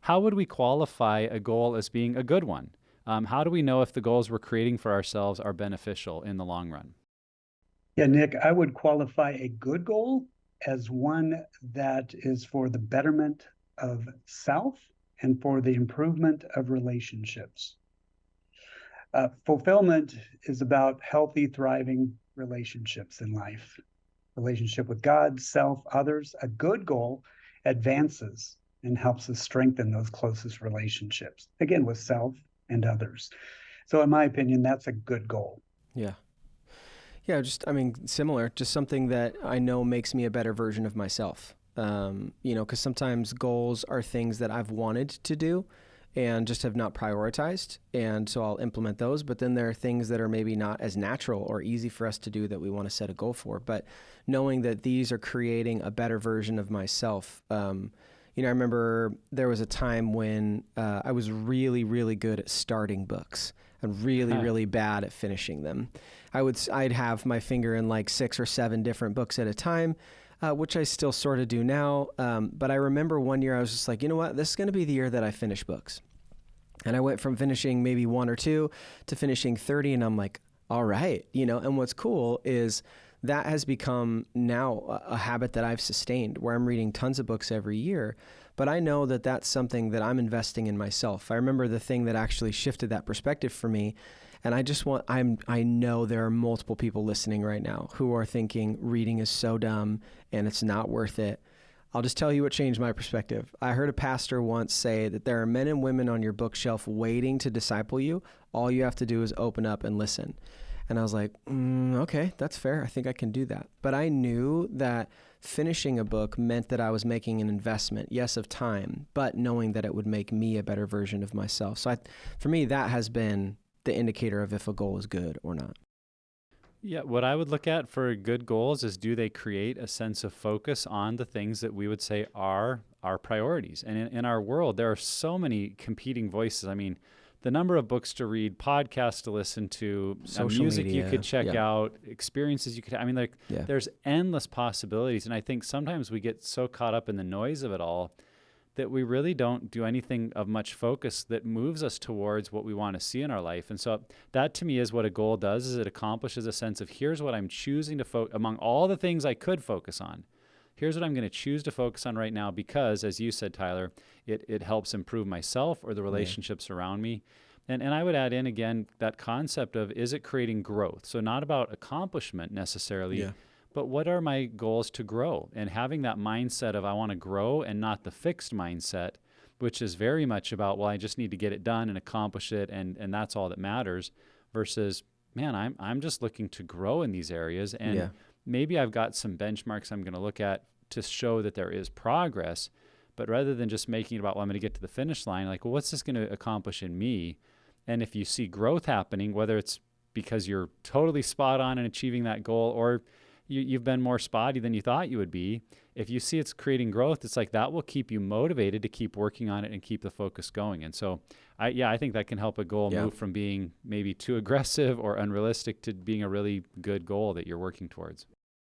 how would we qualify a goal as being a good one? How do we know if the goals we're creating for ourselves are beneficial in the long run? Yeah, Nick, I would qualify a good goal as one that is for the betterment of self and for the improvement of relationships. Fulfillment is about healthy, thriving relationships in life, relationship with God, self, others. A good goal advances and helps us strengthen those closest relationships, again, with self and others. So, in my opinion, that's a good goal. Yeah. Yeah, just, I mean, similar, just something that I know makes me a better version of myself. Because sometimes goals are things that I've wanted to do and just have not prioritized. And so I'll implement those. But then there are things that are maybe not as natural or easy for us to do that we want to set a goal for. But knowing that these are creating a better version of myself. I remember there was a time when I was really, really good at starting books and really, really bad at finishing them. I'd have my finger in like 6 or 7 different books at a time, which I still sort of do now. But I remember one year I was just like, you know what, this is going to be the year that I finish books. And I went from finishing maybe 1 or 2 to finishing 30. And I'm like, all right, and what's cool is that has become now a habit that I've sustained where I'm reading tons of books every year. But I know that that's something that I'm investing in myself. I remember the thing that actually shifted that perspective for me. And I know there are multiple people listening right now who are thinking reading is so dumb and it's not worth it. I'll just tell you what changed my perspective. I heard a pastor once say that there are men and women on your bookshelf waiting to disciple you. All you have to do is open up and listen. And I was like, okay, that's fair. I think I can do that. But I knew that finishing a book meant that I was making an investment, yes, of time, but knowing that it would make me a better version of myself. So for me, that has been the indicator of if a goal is good or not. Yeah, what I would look at for good goals is, do they create a sense of focus on the things that we would say are our priorities? And in our world, there are so many competing voices. I mean, the number of books to read, podcasts to listen to, music media, you could check out, experiences you could, there's endless possibilities. And I think sometimes we get so caught up in the noise of it all that we really don't do anything of much focus that moves us towards what we want to see in our life. And so that to me is what a goal does, is it accomplishes a sense of, here's what I'm choosing to among all the things I could focus on. Here's what I'm going to choose to focus on right now because, as you said, Tyler, it helps improve myself or the relationships around me. And I would add in, again, that concept of, is it creating growth? So not about accomplishment necessarily, but what are my goals to grow? And having that mindset of I want to grow and not the fixed mindset, which is very much about, well, I just need to get it done and accomplish it, and that's all that matters, versus, man, I'm just looking to grow in these areas. And maybe I've got some benchmarks I'm going to look at to show that there is progress. But rather than just making it about, well, I'm going to get to the finish line, like, well, what's this going to accomplish in me? And if you see growth happening, whether it's because you're totally spot on in achieving that goal, or you've been more spotty than you thought you would be, if you see it's creating growth, it's like that will keep you motivated to keep working on it and keep the focus going. And so, I think that can help a goal move from being maybe too aggressive or unrealistic to being a really good goal that you're working towards.